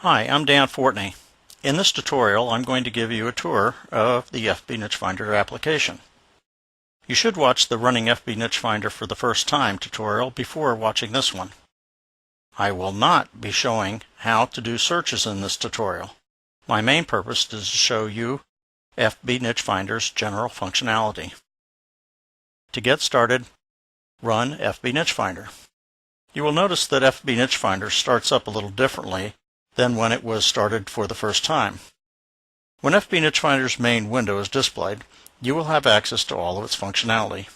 Hi, I'm Dan Fortney. In this tutorial, I'm going to give you a tour of the fbNicheFinder application. You should watch the Running fbNicheFinder for the first time tutorial before watching this one. I will not be showing how to do searches in this tutorial. My main purpose is to show you fbNicheFinder's general functionality. To get started, run fbNicheFinder. You will notice that fbNicheFinder starts up a little differently than when it was started for the first time. When fbNicheFinder's main window is displayed, you will have access to all of its functionality.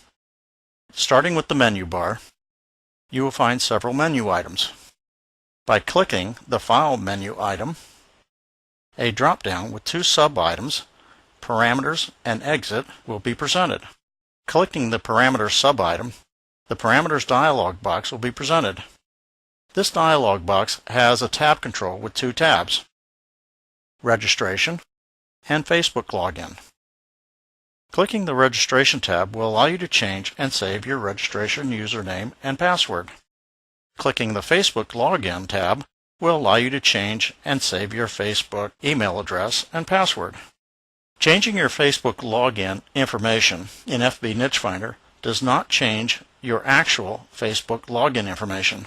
Starting with the menu bar, you will find several menu items. By clicking the File menu item, a drop-down with two sub-items, Parameters and Exit, will be presented. Clicking the Parameters sub-item, the Parameters dialog box will be presented. This dialog box has a tab control with two tabs, Registration and Facebook Login. Clicking the Registration tab will allow you to change and save your registration username and password. Clicking the Facebook Login tab will allow you to change and save your Facebook email address and password. Changing your Facebook login information in fbNicheFinder does not change your actual Facebook login information.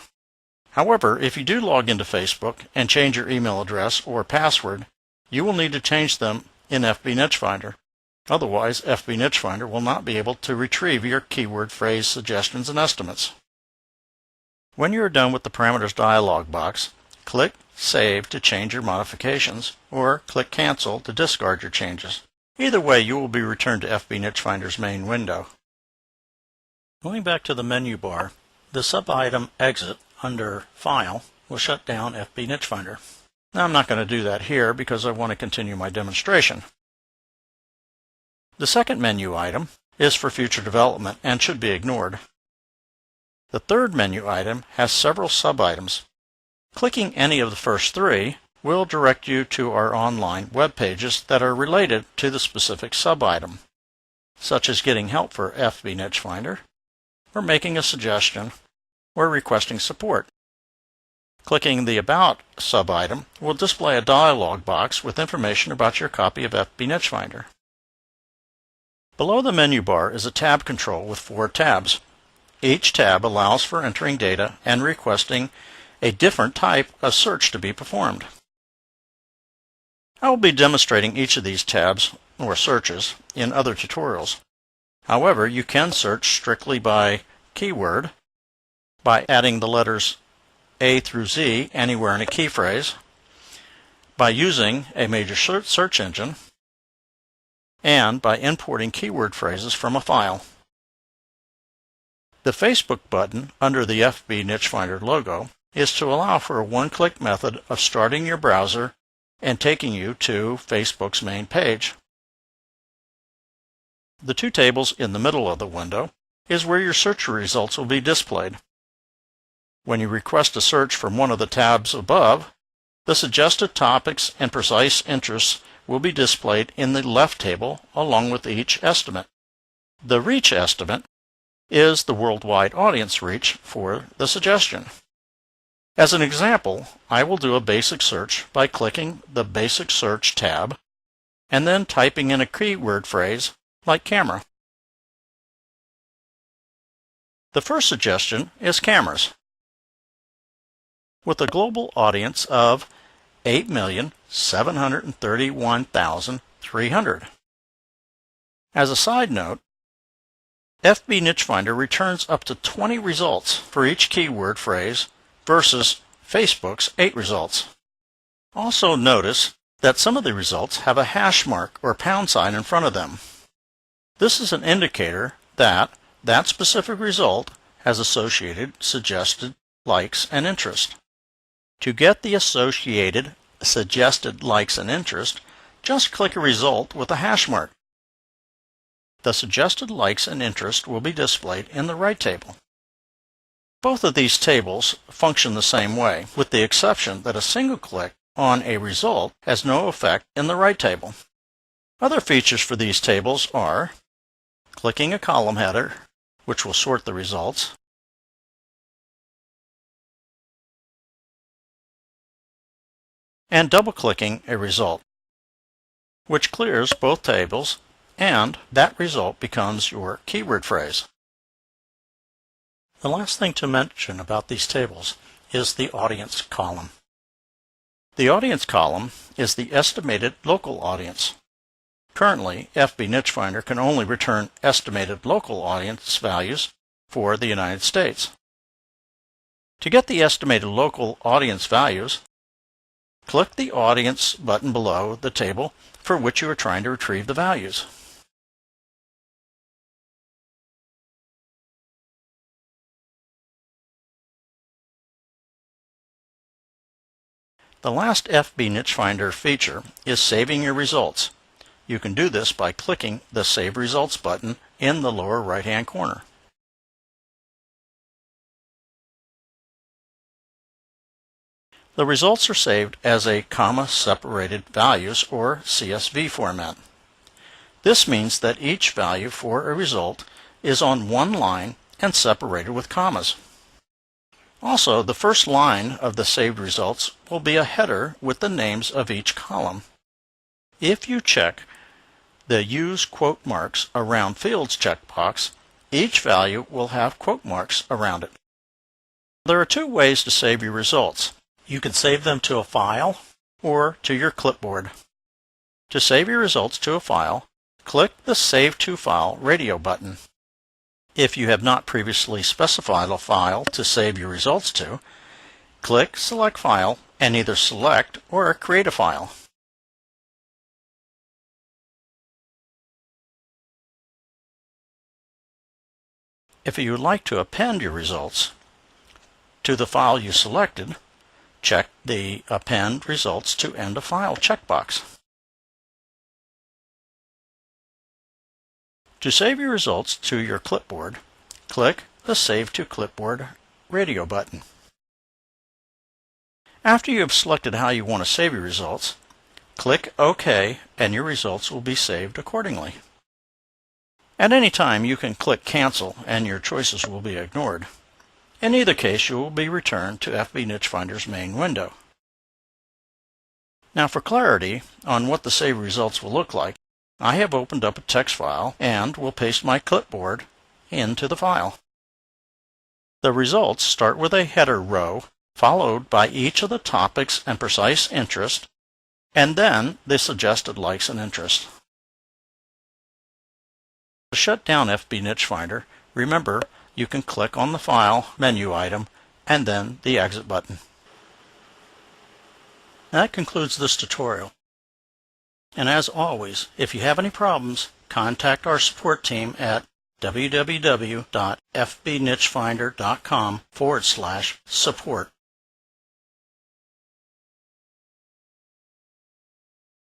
However, if you do log into Facebook and change your email address or password, you will need to change them in fbNicheFinder. Otherwise, fbNicheFinder will not be able to retrieve your keyword phrase suggestions and estimates. When you are done with the Parameters dialog box, click Save to change your modifications, or click Cancel to discard your changes. Either way, you will be returned to fbNicheFinder's main window. Going back to the menu bar, the sub-item Exit under File will shut down fbNicheFinder. Now I'm not going to do that here because I want to continue my demonstration. The second menu item is for future development and should be ignored. The third menu item has several sub-items. Clicking any of the first three will direct you to our online web pages that are related to the specific sub-item, such as getting help for fbNicheFinder, or making a suggestion, or requesting support. Clicking the About sub-item will display a dialog box with information about your copy of fbNicheFinder. Below the menu bar is a tab control with 4 tabs. Each tab allows for entering data and requesting a different type of search to be performed. I will be demonstrating each of these tabs, or searches, in other tutorials. However, you can search strictly by keyword, by adding the letters A through Z anywhere in a key phrase, by using a major search engine, and by importing keyword phrases from a file. The Facebook button under the fbNicheFinder logo is to allow for a one-click method of starting your browser and taking you to Facebook's main page. The two tables in the middle of the window is where your search results will be displayed. When you request a search from one of the tabs above, the suggested topics and precise interests will be displayed in the left table along with each estimate. The reach estimate is the worldwide audience reach for the suggestion. As an example, I will do a basic search by clicking the Basic Search tab and then typing in a keyword phrase like camera. The first suggestion is cameras. With a global audience of 8,731,300. As a side note, fbNicheFinder returns up to 20 results for each keyword phrase versus Facebook's 8 results. Also notice that some of the results have a hash mark or pound sign in front of them. This is an indicator that that specific result has associated suggested likes and interest. To get the associated suggested likes and interest, just click a result with a hash mark. The suggested likes and interest will be displayed in the right table. Both of these tables function the same way, with the exception that a single click on a result has no effect in the right table. Other features for these tables are clicking a column header, which will sort the results, and double-clicking a result, which clears both tables, and that result becomes your keyword phrase. The last thing to mention about these tables is the audience column. The audience column is the estimated local audience. Currently, fbNicheFinder can only return estimated local audience values for the United States. To get the estimated local audience values, click the Audience button below the table for which you are trying to retrieve the values. The last fbNicheFinder feature is saving your results. You can do this by clicking the Save Results button in the lower right-hand corner. The results are saved as a comma-separated values or CSV format. This means that each value for a result is on one line and separated with commas. Also, the first line of the saved results will be a header with the names of each column. If you check the Use quote marks around fields checkbox, each value will have quote marks around it. There are two ways to save your results. You can save them to a file or to your clipboard. To save your results to a file, click the Save to File radio button. If you have not previously specified a file to save your results to, click Select File and either select or create a file. If you would like to append your results to the file you selected, check the Append Results to End a File checkbox. To save your results to your clipboard, click the Save to Clipboard radio button. After you have selected how you want to save your results, click OK and your results will be saved accordingly. At any time you can click Cancel and your choices will be ignored. In either case, you will be returned to fbNicheFinder's main window. Now for clarity on what the saved results will look like, I have opened up a text file and will paste my clipboard into the file. The results start with a header row, followed by each of the topics and precise interest, and then the suggested likes and interests. To shut down fbNicheFinder, remember you can click on the File menu item and then the Exit button. That concludes this tutorial. And as always, if you have any problems, contact our support team at www.fbNicheFinder.com/support.